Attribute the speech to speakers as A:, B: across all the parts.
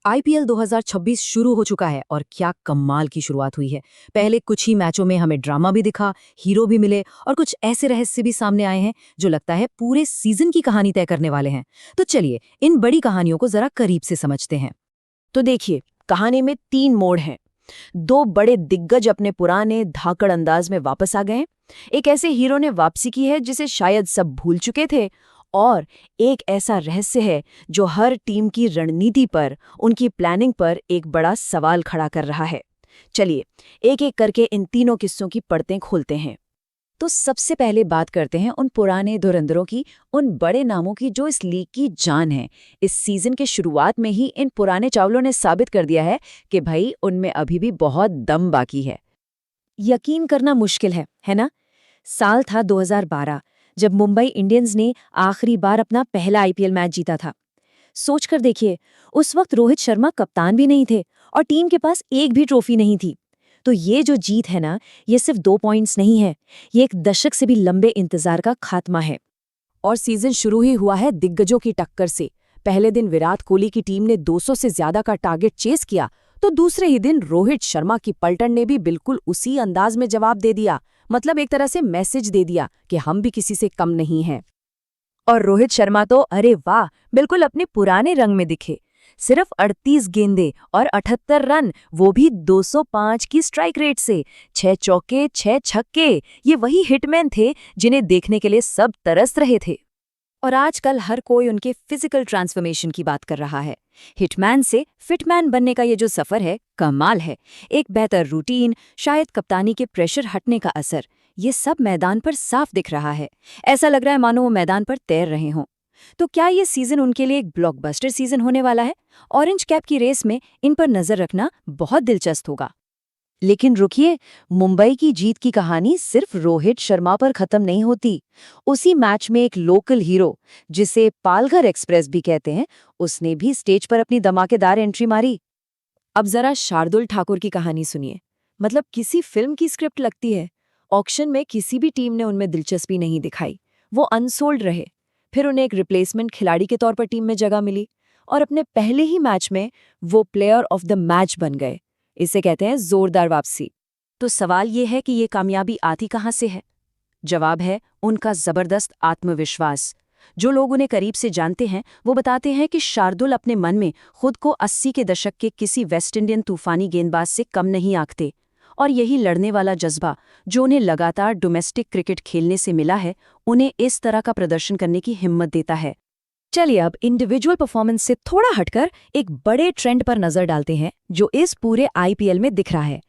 A: IPL 2026 शुरू हो चुका है और क्या कमाल की शुरुआत हुई है। पहले कुछ ही मैचों में हमें ड्रामा भी दिखा, हीरो भी मिले और कुछ ऐसे रहस्य भी सामने आए हैं जो लगता है पूरे सीजन की कहानी तय करने वाले हैं। तो चलिए इन बड़ी कहानियों को जरा करीब से समझते हैं।
B: तो देखिए, कहानी में 3 मोड़ हैं। 2 बड़े दिग्गज अपने पुराने धाकड़ अंदाज में वापस आ गए। एक ऐसे हीरो ने वापसी की है जिसे शायद सब भूल चुके थे, और एक ऐसा रहस्य है जो हर टीम की रणनीति पर, उनकी प्लानिंग पर एक बड़ा सवाल खड़ा कर रहा है। चलिए एक-एक करके इन तीनों किस्सों की परतें खोलते हैं।
A: तो सबसे पहले बात करते हैं उन पुराने धुरंधरों की, उन बड़े नामों की जो इस लीग की जान है। इस सीजन के शुरुआत में ही इन पुराने चावलों ने साबित कर दिया है कि भाई उनमें अभी भी बहुत दम बाकी है। यकीन करना मुश्किल है ना? साल था 2012 जब मुंबई इंडियंस ने आखिरी बार अपना पहला आईपीएल मैच जीता था। सोचकर देखिए, उस वक्त रोहित शर्मा कप्तान भी नहीं थे और टीम के पास एक भी ट्रॉफी नहीं थी। तो ये जो जीत है ना, ये सिर्फ 2 पॉइंट्स नहीं है, ये एक दशक से भी लंबे इंतजार का खात्मा है।
B: और सीजन शुरू ही हुआ है दिग्गजों की टक्कर से। पहले दिन विराट कोहली की टीम ने 200 से ज्यादा का टारगेट चेस किया, तो दूसरे ही दिन रोहित शर्मा की पलटन ने भी बिल्कुल उसी अंदाज में जवाब दे दिया। मतलब एक तरह से मैसेज दे दिया कि हम भी किसी से कम नहीं हैं। और रोहित शर्मा तो अरे वाह, बिल्कुल अपने पुराने रंग में दिखे। सिर्फ 38 गेंदें और 78 रन, वो भी 205 की स्ट्राइक रेट से। 6 चौके 6 छक्के, ये वही हिटमैन थे जिन्हें देखने के लिए सब तरस रहे थे।
A: और आजकल हर कोई उनके फिजिकल ट्रांसफॉर्मेशन की बात कर रहा है। हिटमैन से फिटमैन बनने का ये जो सफर है, कमाल है। एक बेहतर रूटीन, शायद कप्तानी के प्रेशर हटने का असर, ये सब मैदान पर साफ दिख रहा है। ऐसा लग रहा है मानो वो मैदान पर तैर रहे हों। तो क्या ये सीजन उनके लिए एक ब्लॉकबस्टर सीजन होने वाला है? ऑरेंज कैप की रेस में इन पर नजर रखना बहुत दिलचस्प होगा।
B: लेकिन रुकिए, मुंबई की जीत की कहानी सिर्फ रोहित शर्मा पर खत्म नहीं होती। उसी मैच में एक लोकल हीरो, जिसे पालघर एक्सप्रेस भी कहते हैं, उसने भी स्टेज पर अपनी धमाकेदार एंट्री मारी।
A: अब जरा शार्दुल ठाकुर की कहानी सुनिए। मतलब किसी फिल्म की स्क्रिप्ट लगती है। ऑक्शन में किसी भी टीम ने उनमें दिलचस्पी नहीं दिखाई, वो अनसोल्ड रहे। फिर उन्हें एक रिप्लेसमेंट खिलाड़ी के तौर पर टीम में जगह मिली और अपने पहले ही मैच में वो प्लेयर ऑफ द मैच बन गए। इसे कहते हैं जोरदार वापसी। तो सवाल ये है कि ये कामयाबी आती कहाँ से है? जवाब है उनका जबरदस्त आत्मविश्वास। जो लोग उन्हें करीब से जानते हैं वो बताते हैं कि शार्दुल अपने मन में खुद को 80 के दशक के किसी वेस्ट इंडियन तूफानी गेंदबाज से कम नहीं आंकते। और यही लड़ने वाला जज्बा जो उन्हें लगातार डोमेस्टिक क्रिकेट खेलने से मिला है, उन्हें इस तरह का प्रदर्शन करने की हिम्मत देता है। चलिए अब इंडिविजुअल परफॉर्मेंस से थोड़ा हटकर एक बड़े ट्रेंड पर नजर डालते हैं जो इस पूरे आईपीएल में दिख रहा है।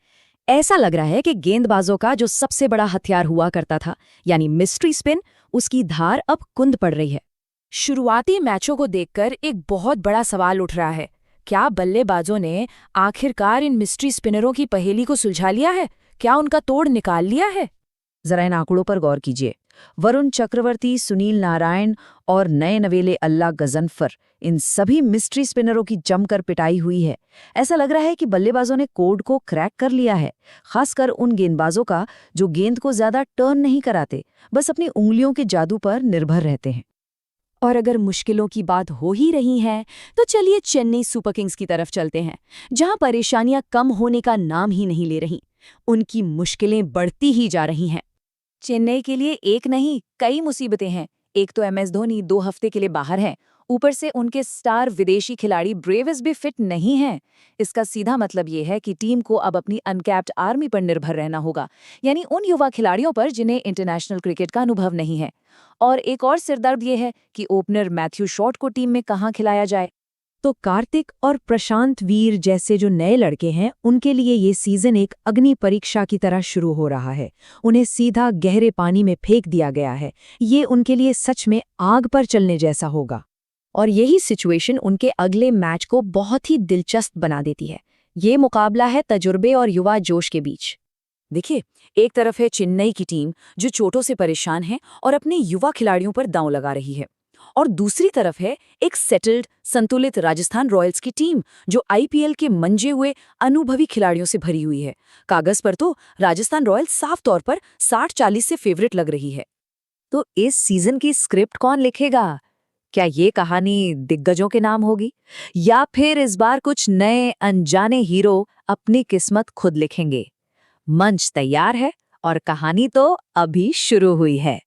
A: ऐसा लग रहा है कि गेंदबाजों का जो सबसे बड़ा हथियार हुआ करता था, यानी मिस्ट्री स्पिन, उसकी धार अब कुंद पड़ रही है। शुरुआती मैचों को देखकर एक बहुत बड़ा सवाल उठ रहा है। क्या बल्लेबाजों ने आखिरकार इन मिस्ट्री स्पिनरों की पहेली को सुलझा लिया है? क्या उनका तोड़ निकाल लिया है?
B: जरा इन आंकड़ों पर गौर कीजिए। वरुण चक्रवर्ती, सुनील नारायण और नए नवेले अल्लाह गजनफर, इन सभी मिस्ट्री स्पिनरों की जमकर पिटाई हुई है। ऐसा लग रहा है कि बल्लेबाजों ने कोड को क्रैक कर लिया है, खासकर उन गेंदबाजों का जो गेंद को ज्यादा टर्न नहीं कराते, बस अपनी उंगलियों के जादू पर निर्भर रहते हैं।
A: और अगर मुश्किलों की बात हो ही रही है तो चलिए चेन्नई सुपर किंग्स की तरफ चलते हैं, जहां परेशानियां कम होने का नाम ही नहीं ले रही। उनकी मुश्किलें बढ़ती ही जा रही हैं। चेन्नई के लिए एक नहीं, कई मुसीबतें हैं। एक तो एमएस धोनी 2 हफ्ते के लिए बाहर हैं, ऊपर से उनके स्टार विदेशी खिलाड़ी ब्रेविस भी फिट नहीं हैं। इसका सीधा मतलब ये है कि टीम को अब अपनी अनकैप्ड आर्मी पर निर्भर रहना होगा, यानी उन युवा खिलाड़ियों पर जिन्हें इंटरनेशनल क्रिकेट का अनुभव नहीं है। और एक और सिरदर्द ये है कि ओपनर मैथ्यू शॉट को टीम में कहाँ खिलाया जाए।
B: तो कार्तिक और प्रशांत वीर जैसे जो नए लड़के हैं, उनके लिए ये सीजन एक अग्नि परीक्षा की तरह शुरू हो रहा है। उन्हें सीधा गहरे पानी में फेंक दिया गया है। ये उनके लिए सच में आग पर चलने जैसा होगा। और यही सिचुएशन उनके अगले मैच को बहुत ही दिलचस्प बना देती है। ये मुकाबला है तजुर्बे और युवा जोश के बीच।
A: देखिए, एक तरफ है चेन्नई की टीम जो चोटों से परेशान है और अपने युवा खिलाड़ियों पर दांव लगा रही है, और दूसरी तरफ है एक सेटल्ड, संतुलित राजस्थान रॉयल्स की टीम जो आईपीएल के मंजे हुए अनुभवी खिलाड़ियों से भरी हुई है। कागज पर तो राजस्थान रॉयल्स साफ तौर पर 60-40 से फेवरेट लग रही है।
B: तो इस सीजन की स्क्रिप्ट कौन लिखेगा?
C: क्या ये कहानी दिग्गजों के नाम होगी या फिर इस बार कुछ नए अनजाने हीरो अपनी किस्मत खुद लिखेंगे? मंच तैयार है और कहानी तो अभी शुरू हुई है।